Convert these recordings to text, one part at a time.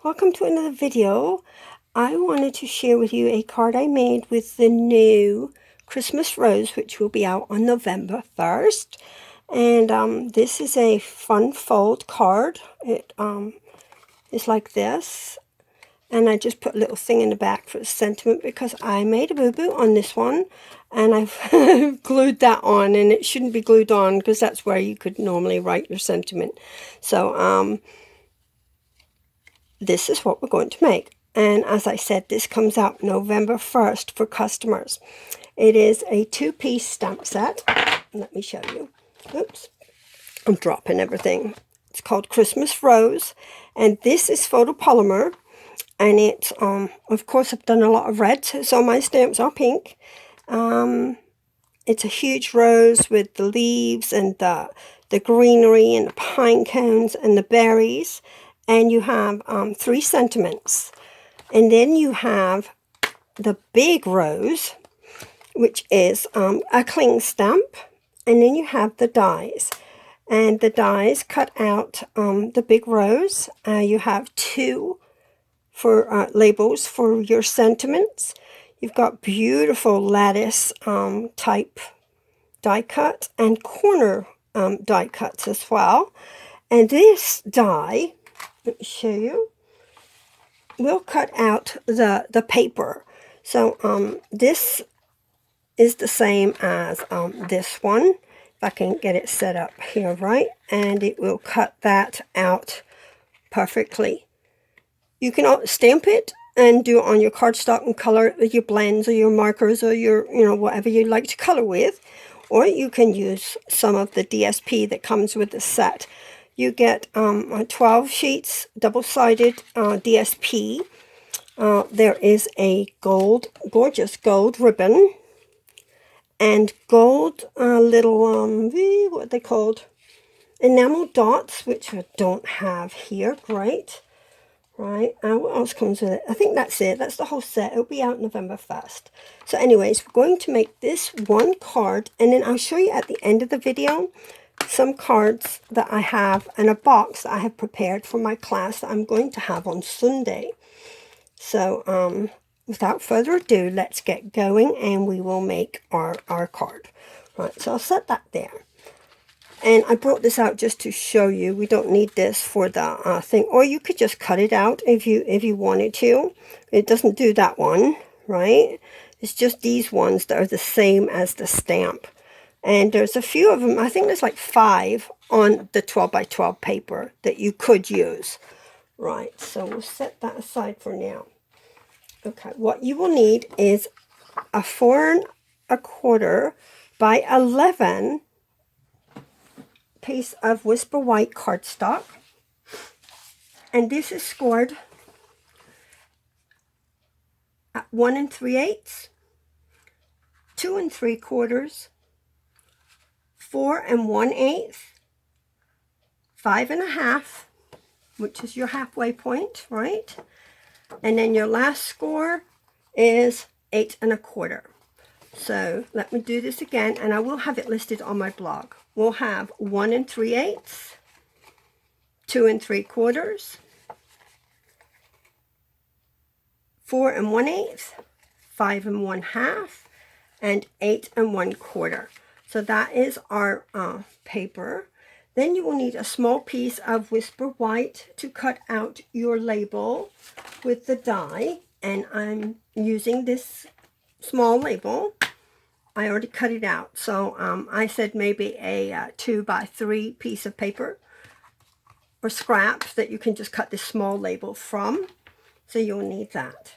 Welcome to another video. I wanted to share with you a card I made with the new Christmas Rose, which will be out on November 1st. And this is a fun fold card. It is like this. And I just put a little thing in the back for the sentiment because I made a boo-boo on this one. And I've glued that on, and it shouldn't be glued on because that's where you could normally write your sentiment. So, this is what we're going to make. And as I said, this comes out November 1st for customers. It is a 2-piece stamp set. Let me show you. Oops, I'm dropping everything. It's called Christmas Rose, and this is photopolymer. And it's, of course, I've done a lot of red, so my stamps are pink. It's a huge rose with the leaves and the greenery and the pine cones and the berries. And you have 3 sentiments. And then you have the big rose, which is a cling stamp. And then you have the dies. And the dies cut out the big rose. You have 2 for labels for your sentiments. You've got beautiful lattice type die cut and corner die cuts as well. And this die, let me show you, we'll cut out the paper. So this is the same as this one, if I can get it set up here right, and it will cut that out perfectly. You can stamp it and do it on your cardstock and color it with your blends or your markers or your, whatever you like to color with. Or you can use some of the DSP that comes with the set. You get 12 sheets, double-sided DSP. There is a gorgeous gold ribbon, and gold little, what are they called? Enamel dots, which I don't have here. Great. Right, and what else comes with it? I think that's it. That's the whole set. It'll be out November 1st. So anyways, we're going to make this one card, and then I'll show you at the end of the video some cards that I have and a box that I have prepared for my class that I'm going to have on Sunday. So without further ado, let's get going and we will make our card. Right, so I'll set that there. And I brought this out just to show you. We don't need this for the thing. Or you could just cut it out if you wanted to. It doesn't do that one, right? It's just these ones that are the same as the stamp. And there's a few of them. I think there's like 5 on the 12 by 12 paper that you could use. Right, so we'll set that aside for now. Okay, what you will need is a 4 1/4 by 11 piece of Whisper White cardstock, and this is scored at 1 3/8, 2 3/4, 4 1/8, 5 1/2, which is your halfway point, right? And then your last score is 8 1/4. So let me do this again, and I will have it listed on my blog. We'll have 1 3/8, 2 3/4, 4 1/8, 5 1/2, and 8 1/4. So that is our paper. Then you will need a small piece of Whisper White to cut out your label with the die, and I'm using this small label. I already cut it out, so I said maybe a 2 by 3 piece of paper or scrap that you can just cut this small label from. So you'll need that.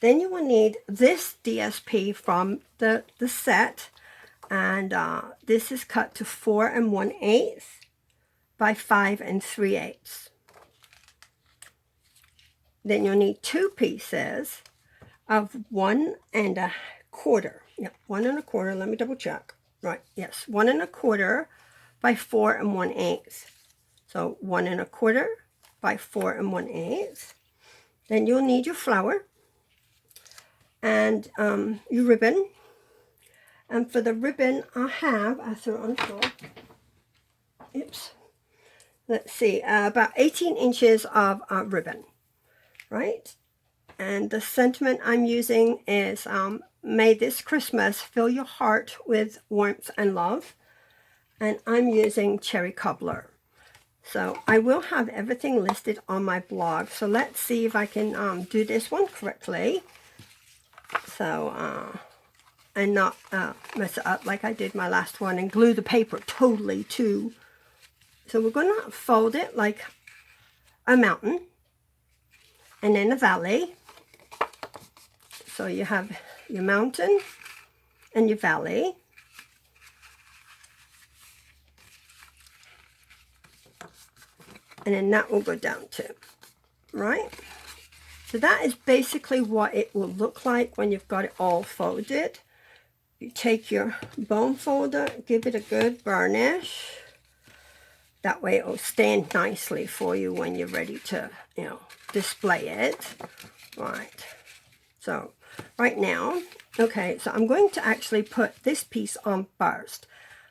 Then you will need this DSP from the set, and this is cut to 4 1/8 by 5 3/8. Then you'll need 2 pieces of 1 1/4. Yeah, 1 1/4. Let me double check. Right, yes, 1 1/4 by 4 1/8. So 1 1/4 by 4 1/8. Then you'll need your flower and your ribbon. And for the ribbon, I threw it on the floor. Oops. Let's see, about 18 inches of ribbon. right? And the sentiment I'm using is, may this Christmas fill your heart with warmth and love. And I'm using Cherry Cobbler. So I will have everything listed on my blog. So let's see if I can do this one correctly. So, and not mess it up like I did my last one and glue the paper totally too. So we're going to fold it like a mountain and then a valley. So you have your mountain and your valley. And then that will go down too, right? So that is basically what it will look like when you've got it all folded. You take your bone folder, give it a good burnish. That way it will stand nicely for you when you're ready to, display it. Right. So right now, okay, so I'm going to actually put this piece on first.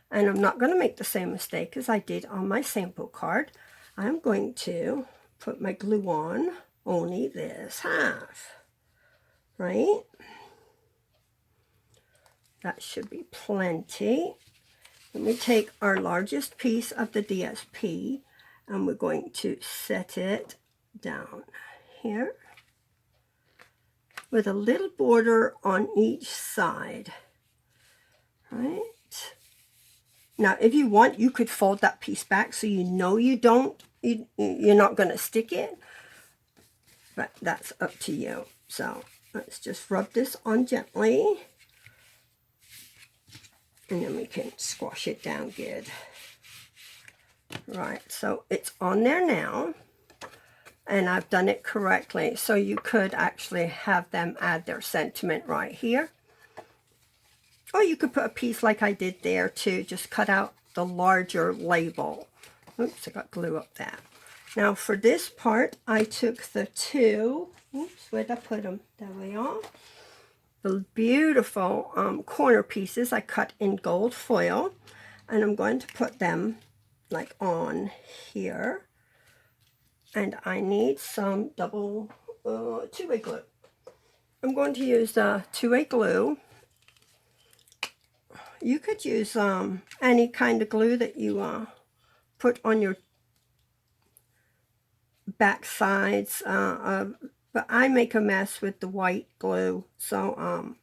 And I'm not going to make the same mistake as I did on my sample card. I'm going to put my glue on only this half, right? That should be plenty. Then we take our largest piece of the DSP and we're going to set it down here with a little border on each side, right? Now, if you want, you could fold that piece back so you're not going to stick it, but that's up to you. So let's just rub this on gently, and then we can squash it down good. Right, so it's on there now, and I've done it correctly. So you could actually have them add their sentiment right here. Or you could put a piece like I did there too, just cut out the larger label. Oops, I got glue up that. Now for this part, I took the two, oops, where'd I put them? There we are. The beautiful corner pieces I cut in gold foil, and I'm going to put them like on here. And I need some double two-way glue. I'm going to use the two-way glue. You could use any kind of glue that you put on your back sides, but I make a mess with the white glue, so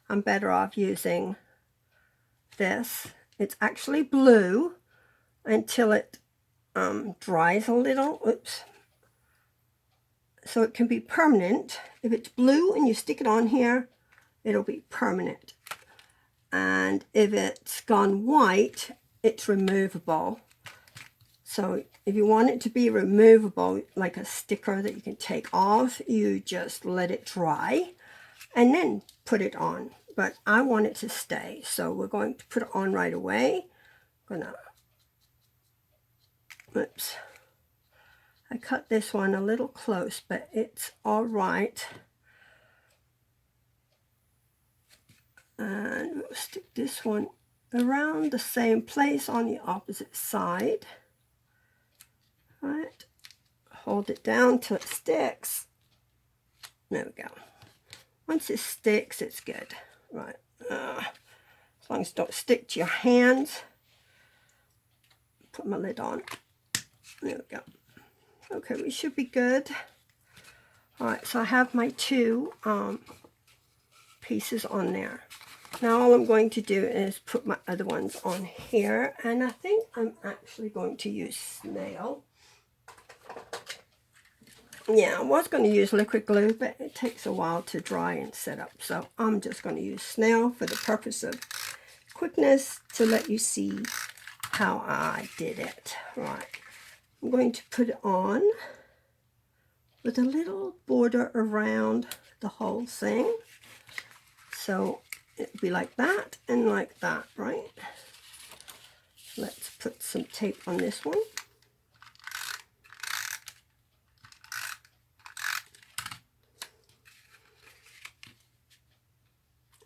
I'm better off using this. It's actually blue until it dries a little. Oops. So it can be permanent. If it's blue and you stick it on here, it'll be permanent. And if it's gone white, it's removable. So if you want it to be removable, like a sticker that you can take off, you just let it dry and then put it on. But I want it to stay, so we're going to put it on right away. Oops. I cut this one a little close, but it's all right. And we'll stick this one around the same place on the opposite side. Right, hold it down till it sticks. There we go. Once it sticks, it's good. Right, as long as it don't stick to your hands. Put my lid on. There we go. Okay, we should be good. All right, so I have my two pieces on there. Now all I'm going to do is put my other ones on here, and I think I'm actually going to use snail. Yeah, I was going to use liquid glue, but it takes a while to dry and set up, so I'm just going to use snail for the purpose of quickness to let you see how I did it. Right, I'm going to put it on with a little border around the whole thing. So it'll be like that and like that, right? Let's put some tape on this one.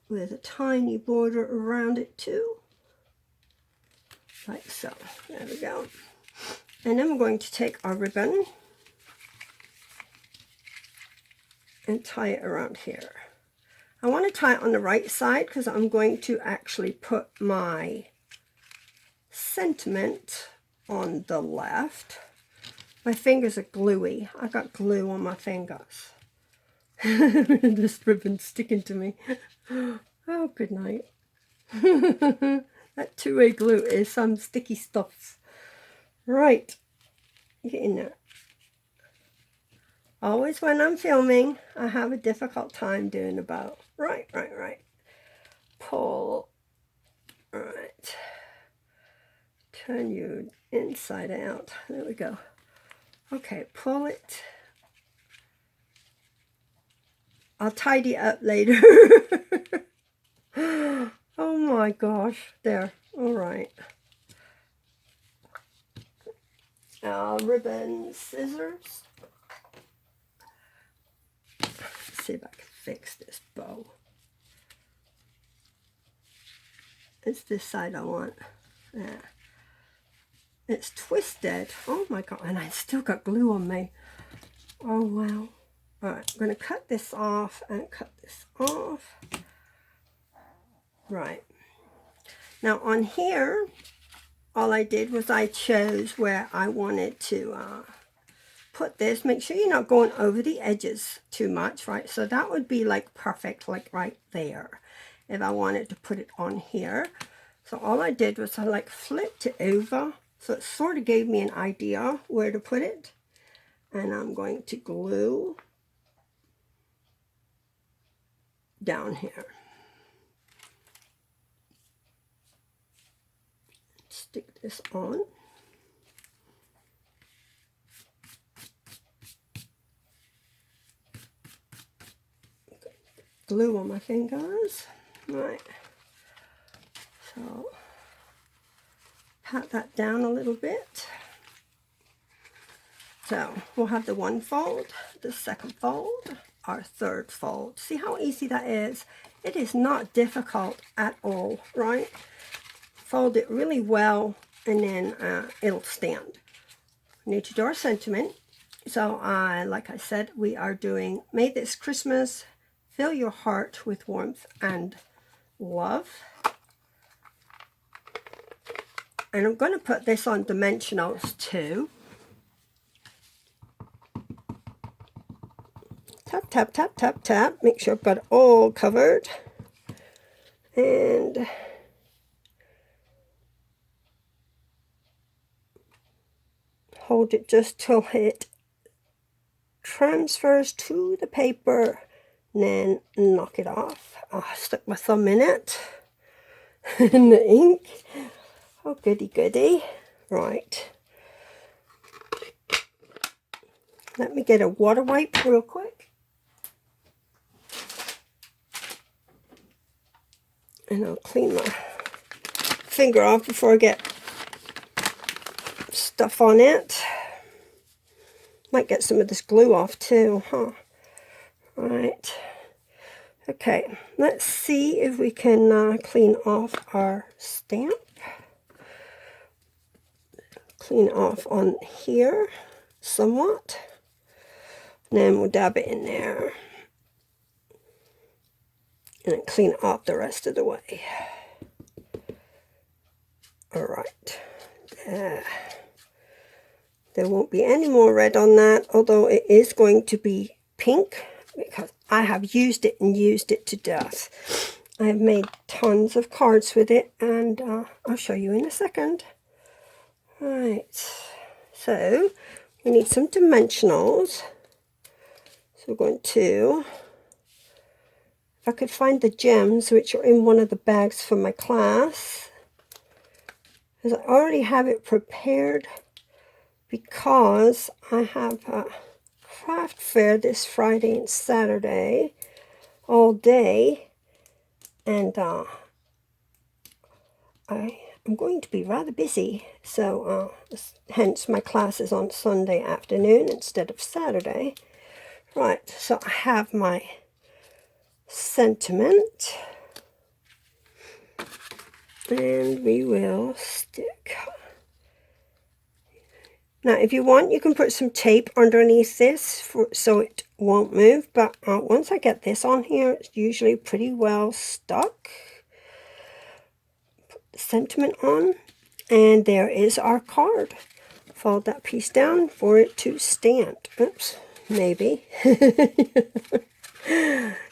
With a tiny border around it too. Like so. There we go. And then we're going to take our ribbon and tie it around here. I want to tie it on the right side because I'm going to actually put my sentiment on the left. My fingers are gluey. I got glue on my fingers. This ribbon's sticking to me. Oh, good night. That two-way glue is some sticky stuff. Right, get in there. Always when I'm filming, I have a difficult time doing the bow. Right. Pull. Right. Turn you inside out. There we go. Okay, pull it. I'll tidy up later. Oh my gosh. There. All right. Ribbon, scissors. Let's see if I can fix this bow. It's this side I want. Yeah. It's twisted. Oh my god. And I still got glue on me. Oh wow. Alright, I'm going to cut this off and cut this off. Right. Now on here, all I did was I chose where I wanted to put this. Make sure you're not going over the edges too much, right? So that would be like perfect, like right there, if I wanted to put it on here. So all I did was I like flipped it over. So it sort of gave me an idea where to put it. And I'm going to glue down here. Stick this on. Glue on my fingers. Right. So pat that down a little bit. So we'll have the one fold, the second fold, our third fold. See how easy that is? It is not difficult at all, right? Fold it really well and then it'll stand. We need to do our sentiment. So like I said, we are doing May This Christmas Fill Your Heart with Warmth and Love. And I'm going to put this on dimensionals too. Tap, tap, tap, tap, tap. Make sure I've got it all covered. And hold it just till it transfers to the paper. And then knock it off. Oh, I stuck my thumb in it. In the ink. Oh, goody, goody. Right. Let me get a water wipe real quick. And I'll clean my finger off before I get stuff on it. Might get some of this glue off too, huh? Right. Okay, let's see if we can clean off our stamp. Clean off on here somewhat. And then we'll dab it in there. And then clean off the rest of the way. Alright. There won't be any more red on that, although it is going to be pink because I have used it and used it to death. I have made tons of cards with it, and I'll show you in a second. Right, so we need some dimensionals. So we're going to, if I could find the gems, which are in one of the bags for my class, because I already have it prepared because I have a craft fair this Friday and Saturday all day, and I am going to be rather busy, so hence my class is on Sunday afternoon instead of Saturday. Right, so I have my sentiment, and we will stick Now, if you want, you can put some tape underneath this so it won't move. But once I get this on here, it's usually pretty well stuck. Put the sentiment on. And there is our card. Fold that piece down for it to stand. Oops, maybe.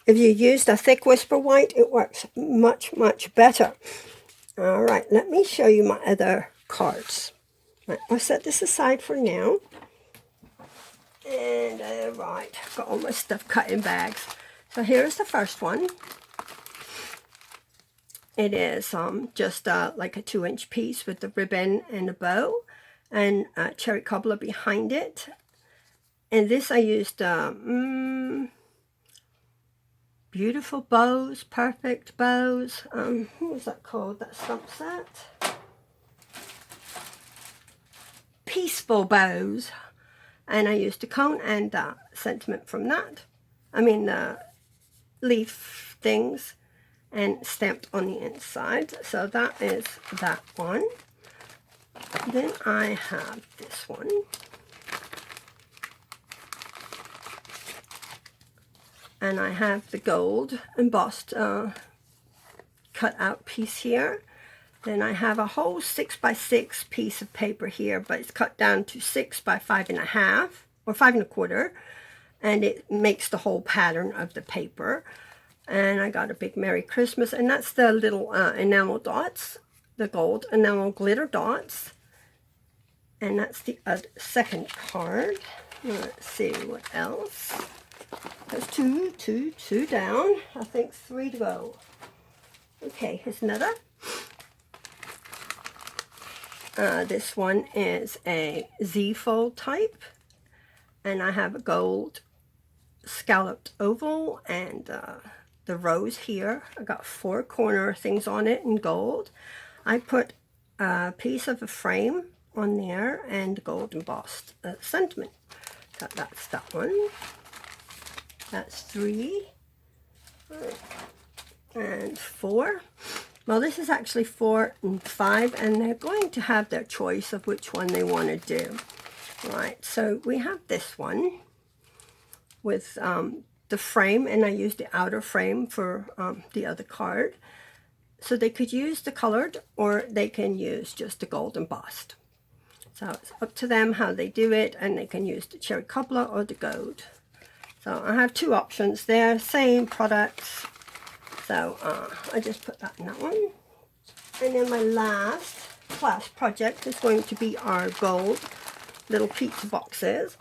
If you used a thick Whisper White, it works much, much better. All right, let me show you my other cards. Right, I'll set this aside for now. And right, I've got all my stuff cut in bags. So here's the first one. It is just like a 2-inch piece with the ribbon and a bow and a cherry cobbler behind it. And this I used Beautiful Bows, Perfect Bows. What was that called? That stump set? Peaceful Bows. And I used a cone and sentiment from that. I mean, leaf things, and stamped on the inside. So that is that one. Then I have this one. And I have the gold embossed cut out piece here. Then I have a whole 6x6 piece of paper here, but it's cut down to 6 by 5.5 or 5 1/4, and it makes the whole pattern of the paper. And I got a big Merry Christmas, and that's the little enamel dots, the gold enamel glitter dots. And that's the second card. Let's see what else. There's two down. I think 3 to go. Okay, here's another. This one is a Z-fold type, and I have a gold scalloped oval and the rose here. I got 4 corner things on it in gold. I put a piece of a frame on there and gold embossed sentiment. So that's that one. That's 3 and 4. Well, this is actually 4 and 5, and they're going to have their choice of which one they want to do. Right, so we have this one with the frame, and I used the outer frame for the other card. So they could use the colored, or they can use just the gold embossed. So it's up to them how they do it, and they can use the cherry cobbler or the gold. So I have 2 options there, same products. So I just put that in that one. And then my last class project is going to be our gold little pizza boxes.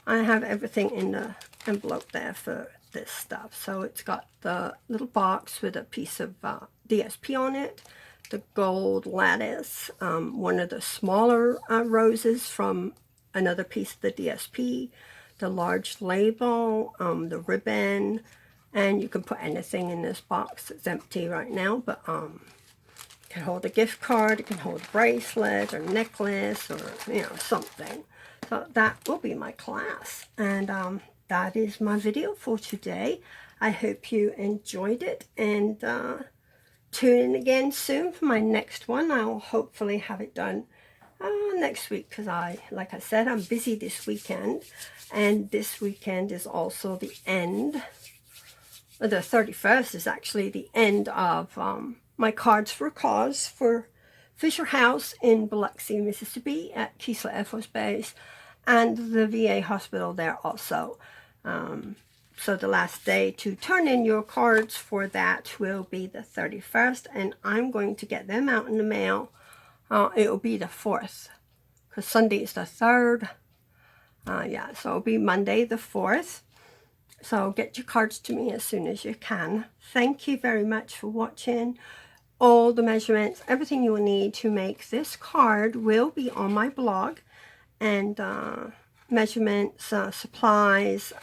I have everything in the envelope there for this stuff. So it's got the little box with a piece of DSP on it, the gold lattice, one of the smaller roses from another piece of the DSP, the large label, the ribbon, and you can put anything in this box. It's empty right now, but it can hold a gift card, it can hold a bracelet or necklace or, you know, something. So that will be my class. And that is my video for today. I hope you enjoyed it, and tune in again soon for my next one. I'll hopefully have it done next week, because like I said, I'm busy this weekend, and this weekend is also the end. The 31st is actually the end of my Cards for a Cause for Fisher House in Biloxi, Mississippi at Keesler Air Force Base, and the VA hospital there also. So the last day to turn in your cards for that will be the 31st, and I'm going to get them out in the mail. It will be the 4th, because Sunday is the 3rd. Yeah, so it'll be Monday the 4th. So get your cards to me as soon as you can. Thank you very much for watching. All the measurements, everything you will need to make this card will be on my blog. And measurements, supplies.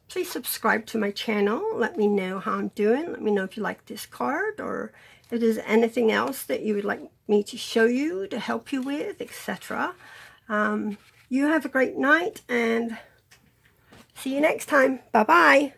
Please subscribe to my channel. Let me know how I'm doing. Let me know if you like this card, or if there's anything else that you would like me to show you, to help you with, etc. You have a great night, and see you next time. Bye-bye.